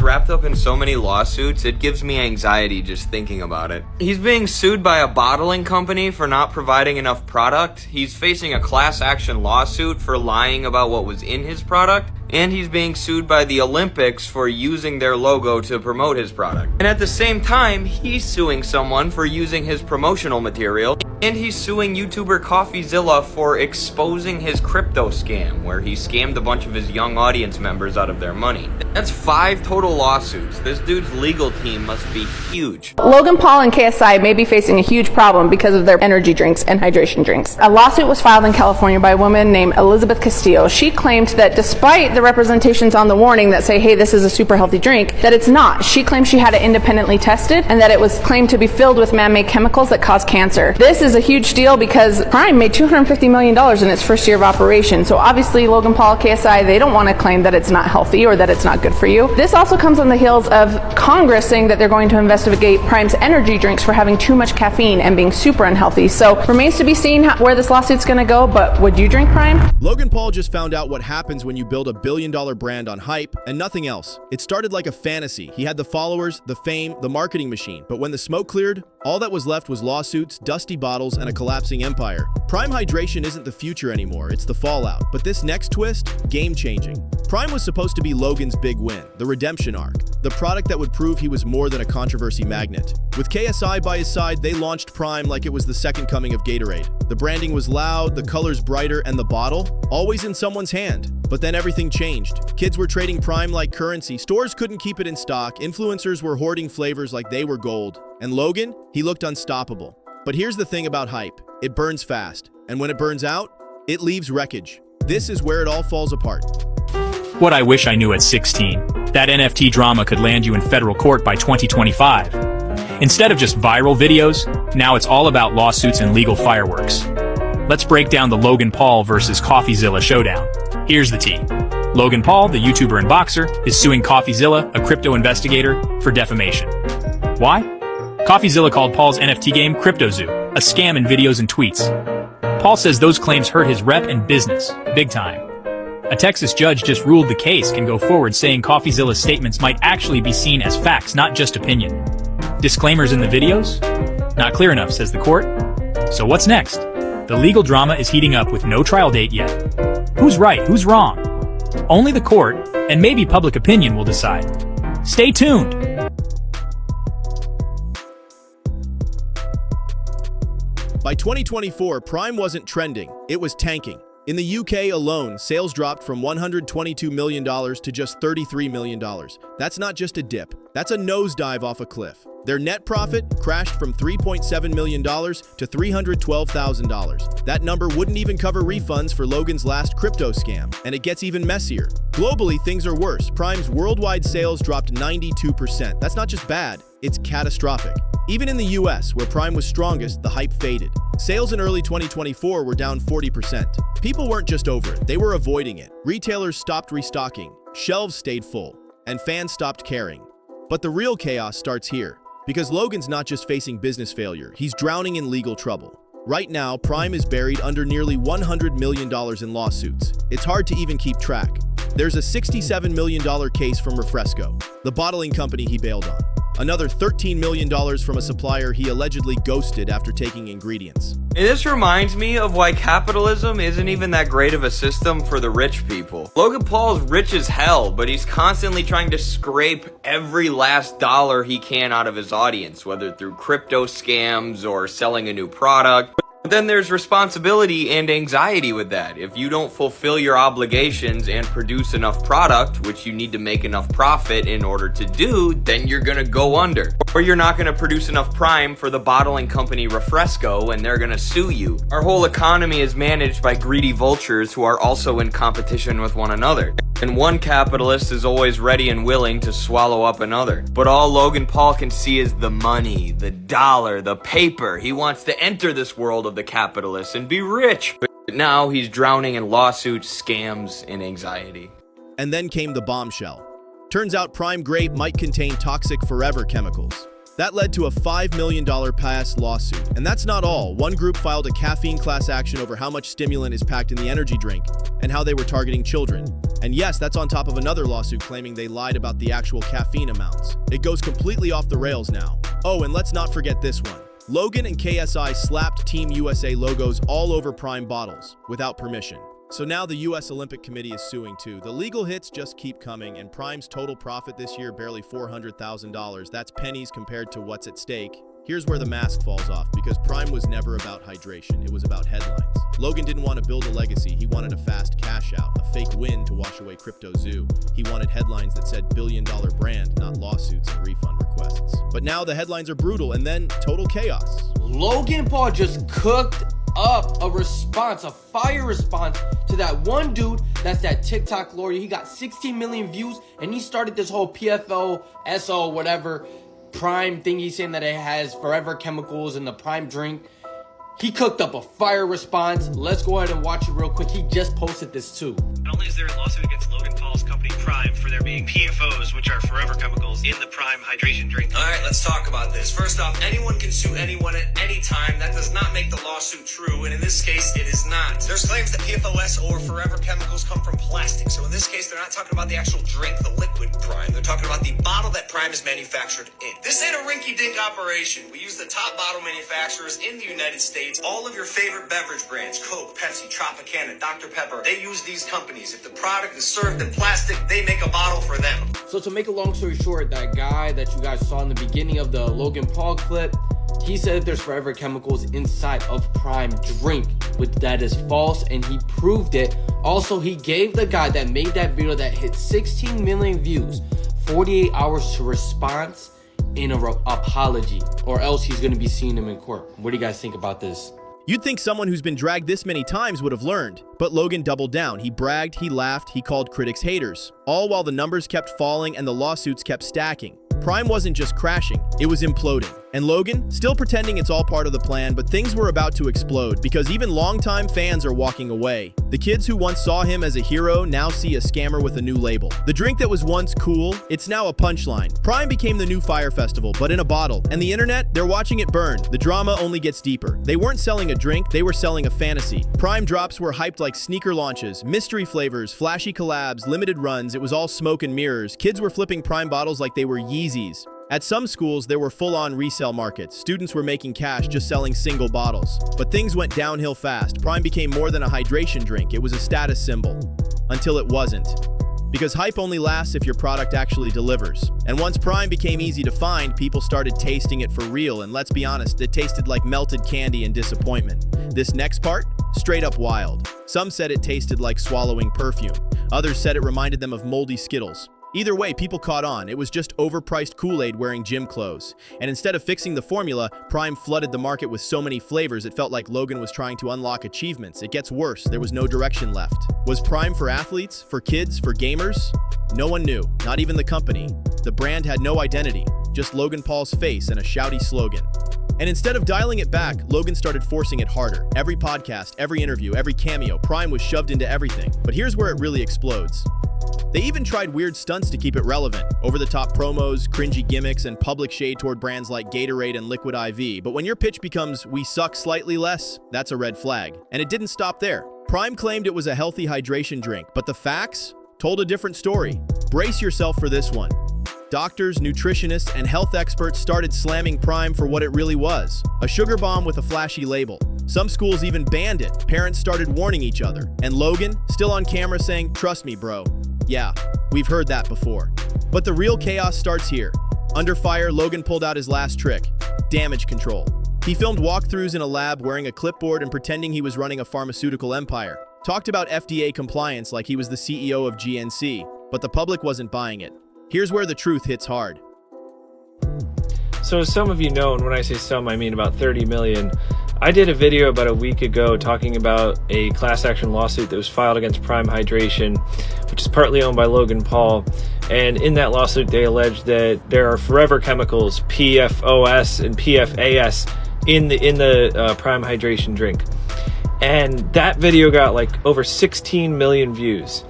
wrapped up in so many lawsuits, it gives me anxiety just thinking about it. He's being sued by a bottling company for not providing enough product. He's facing a class action lawsuit for lying about what was in his product. And he's being sued by the Olympics for using their logo to promote his product. And at the same time, he's suing someone for using his promotional material. And he's suing YouTuber CoffeeZilla for exposing his crypto scam, where he scammed a bunch of his young audience members out of their money. That's 5 total lawsuits. This dude's legal team must be huge. Logan Paul and KSI may be facing a huge problem because of their energy drinks and hydration drinks. A lawsuit was filed in California by a woman named Elizabeth Castillo. She claimed that despite the representations on the warning that say, hey, this is a super healthy drink, that it's not. She claimed she had it independently tested and that it was claimed to be filled with man-made chemicals that cause cancer. This is a huge deal because Prime made $250 million in its first year of operation. So obviously Logan Paul, KSI, they don't want to claim that it's not healthy or that it's not good for you. This also comes on the heels of Congress saying that they're going to investigate Prime's energy drinks for having too much caffeine and being super unhealthy. So remains to be seen where this lawsuit's going to go, but would you drink Prime? Logan Paul just found out what happens when you build a billion-dollar brand on hype and nothing else. It started like a fantasy. He had the followers, the fame, the marketing machine. But when the smoke cleared, all that was left was lawsuits, dusty bottles, and a collapsing empire. Prime hydration isn't the future anymore, it's the fallout. But this next twist, game-changing. Prime was supposed to be Logan's big win, the redemption arc, the product that would prove he was more than a controversy magnet. With KSI by his side, they launched Prime like it was the second coming of Gatorade. The branding was loud, the colors brighter, and the bottle, always in someone's hand. But then everything changed. Kids were trading Prime like currency, stores couldn't keep it in stock, influencers were hoarding flavors like they were gold. And Logan, he looked unstoppable. But here's the thing about hype, it burns fast. And when it burns out, it leaves wreckage. This is where it all falls apart. What I wish I knew at 16. That NFT drama could land you in federal court by 2025. Instead of just viral videos, now it's all about lawsuits and legal fireworks. Let's break down the Logan Paul versus CoffeeZilla showdown. Here's the tea. Logan Paul, the YouTuber and boxer, is suing CoffeeZilla, a crypto investigator, for defamation. Why? CoffeeZilla called Paul's NFT game CryptoZoo, a scam in videos and tweets. Paul says those claims hurt his rep and business, big time. A Texas judge just ruled the case can go forward, saying CoffeeZilla's statements might actually be seen as facts, not just opinion. Disclaimers in the videos? Not clear enough, says the court. So what's next? The legal drama is heating up with no trial date yet. Who's right? Who's wrong? Only the court, and maybe public opinion, will decide. Stay tuned! By 2024, Prime wasn't trending, it was tanking. In the UK alone, sales dropped from $122 million to just $33 million. That's not just a dip, that's a nosedive off a cliff. Their net profit crashed from $3.7 million to $312,000. That number wouldn't even cover refunds for Logan's last crypto scam, and it gets even messier. Globally, things are worse. Prime's worldwide sales dropped 92%. That's not just bad, it's catastrophic. Even in the US, where Prime was strongest, the hype faded. Sales in early 2024 were down 40%. People weren't just over it, they were avoiding it. Retailers stopped restocking, shelves stayed full, and fans stopped caring. But the real chaos starts here, because Logan's not just facing business failure, he's drowning in legal trouble. Right now, Prime is buried under nearly $100 million in lawsuits. It's hard to even keep track. There's a $67 million case from Refresco, the bottling company he bailed on. Another $13 million from a supplier he allegedly ghosted after taking ingredients. And this reminds me of why capitalism isn't even that great of a system for the rich people. Logan Paul's rich as hell, but he's constantly trying to scrape every last dollar he can out of his audience, whether through crypto scams or selling a new product. But then there's responsibility and anxiety with that. If you don't fulfill your obligations and produce enough product, which you need to make enough profit in order to do, then you're gonna go under. Or you're not gonna produce enough Prime for the bottling company Refresco and they're gonna sue you. Our whole economy is managed by greedy vultures who are also in competition with one another. And one capitalist is always ready and willing to swallow up another. But all Logan Paul can see is the money, the dollar, the paper. He wants to enter this world of the capitalists and be rich. But now he's drowning in lawsuits, scams, and anxiety. And then came the bombshell. Turns out Prime grape might contain toxic forever chemicals. That led to a $5 million pass lawsuit. And that's not all. One group filed a caffeine class action over how much stimulant is packed in the energy drink and how they were targeting children. And yes, that's on top of another lawsuit claiming they lied about the actual caffeine amounts. It goes completely off the rails now. Oh, and let's not forget this one. Logan and KSI slapped Team USA logos all over Prime bottles without permission. So now the US Olympic Committee is suing too. The legal hits just keep coming, and Prime's total profit this year barely $400,000. That's pennies compared to what's at stake. Here's where the mask falls off, because Prime was never about hydration, it was about headlines. Logan didn't want to build a legacy, he wanted a fast cash out, a fake win to wash away Crypto Zoo. He wanted headlines that said billion-dollar brand, not lawsuits and refund requests. But now the headlines are brutal, and then total chaos. Logan Paul just cooked up a response, a fire response to that one dude that's that TikTok lawyer. He got 16 million views, and he started this whole PFO, SO, whatever, Prime thing. He's saying that it has forever chemicals in the Prime drink. He cooked up a fire response. Let's go ahead and watch it real quick. He just posted this too. Not only is there a lawsuit against Logan Paul's company Prime for there being PFOs, which are forever chemicals, in the Prime hydration drink. All right, let's talk about this. First off, anyone can sue anyone at any time. That does not make the lawsuit true, and in this case, it is not. There's claims that PFOS or forever chemicals come from plastic. So in this case, they're not talking about the actual drink, the liquid Prime. They're talking about the bottle that Prime is manufactured in. This ain't a rinky-dink operation. We use the top bottle manufacturers in the United States. All of your favorite beverage brands, Coke, Pepsi, Tropicana, Dr. Pepper, they use these companies. If the product is served in plastic, they make a bottle for them. So to make a long story short, that guy that you guys saw in the beginning of the Logan Paul clip, he said that there's forever chemicals inside of Prime drink, which that is false, and he proved it. Also, he gave the guy that made that video that hit 16 million views 48 hours to respond in an apology, or else he's going to be seeing him in court. What do you guys think about this? You'd think someone who's been dragged this many times would have learned, but Logan doubled down. He bragged, he laughed, he called critics haters, all while the numbers kept falling and the lawsuits kept stacking. Prime wasn't just crashing, it was imploding. And Logan, still pretending it's all part of the plan, but things were about to explode because even longtime fans are walking away. The kids who once saw him as a hero now see a scammer with a new label. The drink that was once cool, it's now a punchline. Prime became the new Fire Festival, but in a bottle. And the internet, they're watching it burn. The drama only gets deeper. They weren't selling a drink, they were selling a fantasy. Prime drops were hyped like sneaker launches, mystery flavors, flashy collabs, limited runs. It was all smoke and mirrors. Kids were flipping Prime bottles like they were Yeezys. At some schools, there were full-on resale markets. Students were making cash just selling single bottles. But things went downhill fast. Prime became more than a hydration drink. It was a status symbol. Until it wasn't. Because hype only lasts if your product actually delivers. And once Prime became easy to find, people started tasting it for real. And let's be honest, it tasted like melted candy and disappointment. This next part? Straight up wild. Some said it tasted like swallowing perfume. Others said it reminded them of moldy Skittles. Either way, people caught on. It was just overpriced Kool-Aid wearing gym clothes. And instead of fixing the formula, Prime flooded the market with so many flavors it felt like Logan was trying to unlock achievements. It gets worse. There was no direction left. Was Prime for athletes? For kids? For gamers? No one knew. Not even the company. The brand had no identity. Just Logan Paul's face and a shouty slogan. And instead of dialing it back, Logan started forcing it harder. Every podcast, every interview, every cameo, Prime was shoved into everything. But here's where it really explodes. They even tried weird stunts to keep it relevant. Over-the-top promos, cringy gimmicks, and public shade toward brands like Gatorade and Liquid IV. But when your pitch becomes, we suck slightly less, that's a red flag. And it didn't stop there. Prime claimed it was a healthy hydration drink, but the facts told a different story. Brace yourself for this one. Doctors, nutritionists, and health experts started slamming Prime for what it really was. A sugar bomb with a flashy label. Some schools even banned it. Parents started warning each other. And Logan, still on camera saying, "Trust me, bro." Yeah, we've heard that before. But the real chaos starts here. Under fire, Logan pulled out his last trick, damage control. He filmed walkthroughs in a lab wearing a clipboard and pretending he was running a pharmaceutical empire. Talked about FDA compliance like he was the CEO of GNC, but the public wasn't buying it. Here's where the truth hits hard. So as some of you know, and when I say some, I mean about 30 million, I did a video about a week ago talking about a class action lawsuit that was filed against Prime Hydration, which is partly owned by Logan Paul. And in that lawsuit, they alleged that there are forever chemicals, PFOS and PFAS, in the Prime Hydration drink. And that video got like over 16 million views.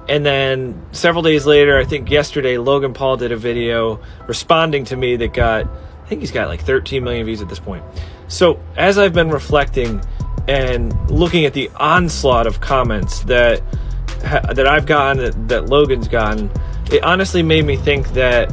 And then several days later, I think yesterday, Logan Paul did a video responding to me that got, I think he's got like 13 million views at this point. So as I've been reflecting and looking at the onslaught of comments that that I've gotten, that Logan's gotten, it honestly made me think that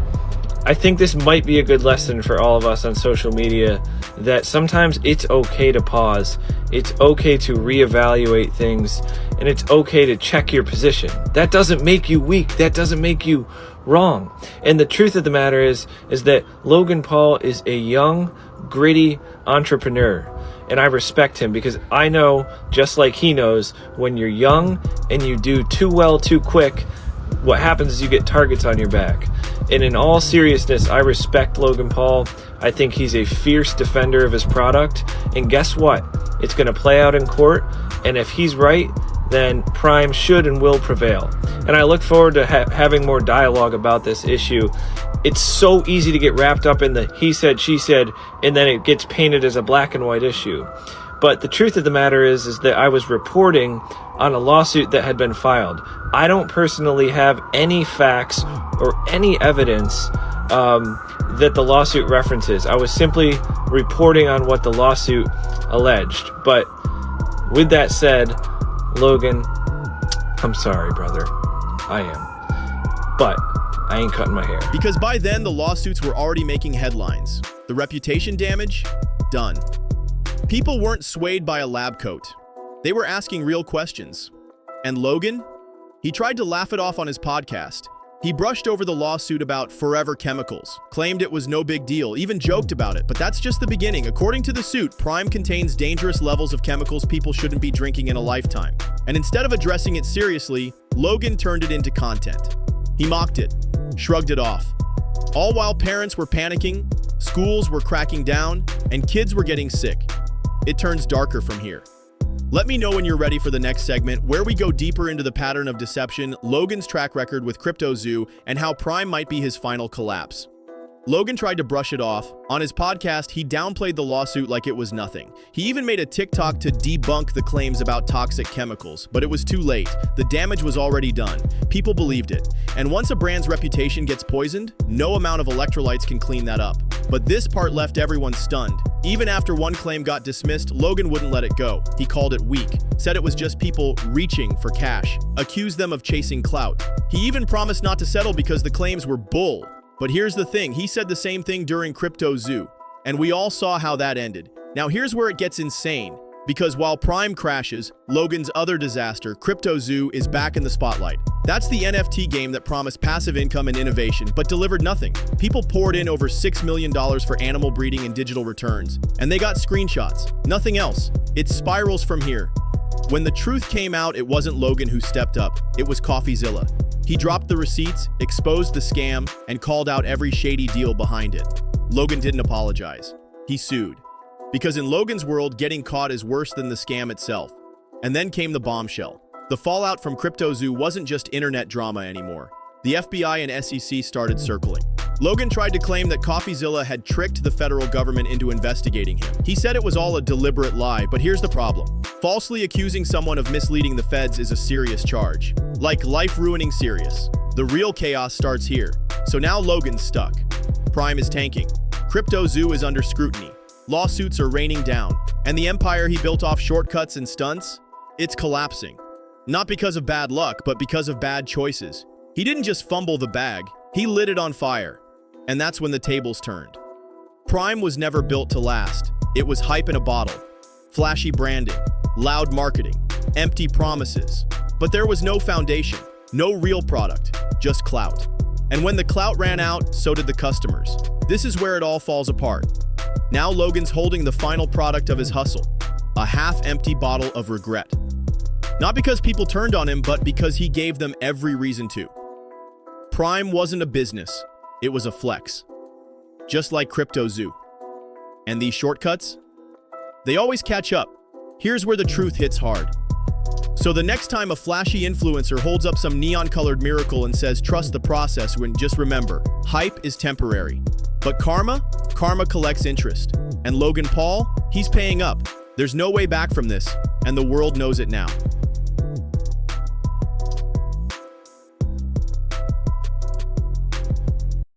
I think this might be a good lesson for all of us on social media, that sometimes it's okay to pause, it's okay to reevaluate things, and it's okay to check your position. That doesn't make you weak, that doesn't make you wrong. And the truth of the matter is that Logan Paul is a young, gritty entrepreneur. And I respect him because I know, just like he knows, when you're young and you do too well too quick, what happens is you get targets on your back. And in all seriousness, I respect Logan Paul. I think he's a fierce defender of his product. And guess what? It's going to play out in court. And if he's right, then Prime should and will prevail. And I look forward to having more dialogue about this issue. It's so easy to get wrapped up in the he said, she said, and then it gets painted as a black and white issue. But the truth of the matter is that I was reporting on a lawsuit that had been filed. I don't personally have any facts or any evidence that the lawsuit references. I was simply reporting on what the lawsuit alleged. But with that said, Logan, I'm sorry, brother. I am. But I ain't cutting my hair. Because by then, the lawsuits were already making headlines. The reputation damage? Done. People weren't swayed by a lab coat. They were asking real questions. And Logan? He tried to laugh it off on his podcast. He brushed over the lawsuit about forever chemicals, claimed it was no big deal, even joked about it, but that's just the beginning. According to the suit, Prime contains dangerous levels of chemicals people shouldn't be drinking in a lifetime. And instead of addressing it seriously, Logan turned it into content. He mocked it, shrugged it off. All while parents were panicking, schools were cracking down, and kids were getting sick. It turns darker from here. Let me know when you're ready for the next segment, where we go deeper into the pattern of deception, Logan's track record with CryptoZoo, and how Prime might be his final collapse. Logan tried to brush it off. On his podcast, he downplayed the lawsuit like it was nothing. He even made a TikTok to debunk the claims about toxic chemicals, but it was too late. The damage was already done. People believed it. And once a brand's reputation gets poisoned, no amount of electrolytes can clean that up. But this part left everyone stunned. Even after one claim got dismissed, Logan wouldn't let it go. He called it weak, said it was just people reaching for cash, accused them of chasing clout. He even promised not to settle because the claims were bull. But here's the thing, he said the same thing during CryptoZoo, and we all saw how that ended. Now here's where it gets insane, because while Prime crashes, Logan's other disaster, CryptoZoo, is back in the spotlight. That's the NFT game that promised passive income and innovation, but delivered nothing. People poured in over $6 million for animal breeding and digital returns, and they got screenshots. Nothing else. It spirals from here. When the truth came out, it wasn't Logan who stepped up, it was CoffeeZilla. He dropped the receipts, exposed the scam, and called out every shady deal behind it. Logan didn't apologize. He sued. Because in Logan's world, getting caught is worse than the scam itself. And then came the bombshell. The fallout from CryptoZoo wasn't just internet drama anymore. The FBI and SEC started circling. Logan tried to claim that CoffeeZilla had tricked the federal government into investigating him. He said it was all a deliberate lie, but here's the problem. Falsely accusing someone of misleading the feds is a serious charge. Like life-ruining serious. The real chaos starts here. So now Logan's stuck. Prime is tanking. CryptoZoo is under scrutiny. Lawsuits are raining down. And the empire he built off shortcuts and stunts? It's collapsing. Not because of bad luck, but because of bad choices. He didn't just fumble the bag, he lit it on fire. And that's when the tables turned. Prime was never built to last. It was hype in a bottle. Flashy branding, loud marketing, empty promises. But there was no foundation, no real product, just clout. And when the clout ran out, so did the customers. This is where it all falls apart. Now Logan's holding the final product of his hustle, a half-empty bottle of regret. Not because people turned on him, but because he gave them every reason to. Prime wasn't a business, it was a flex. Just like CryptoZoo. And these shortcuts? They always catch up. Here's where the truth hits hard. So the next time a flashy influencer holds up some neon-colored miracle and says trust the process, just remember, hype is temporary. But karma collects interest. And Logan Paul, he's paying up. There's no way back from this, and the world knows it now.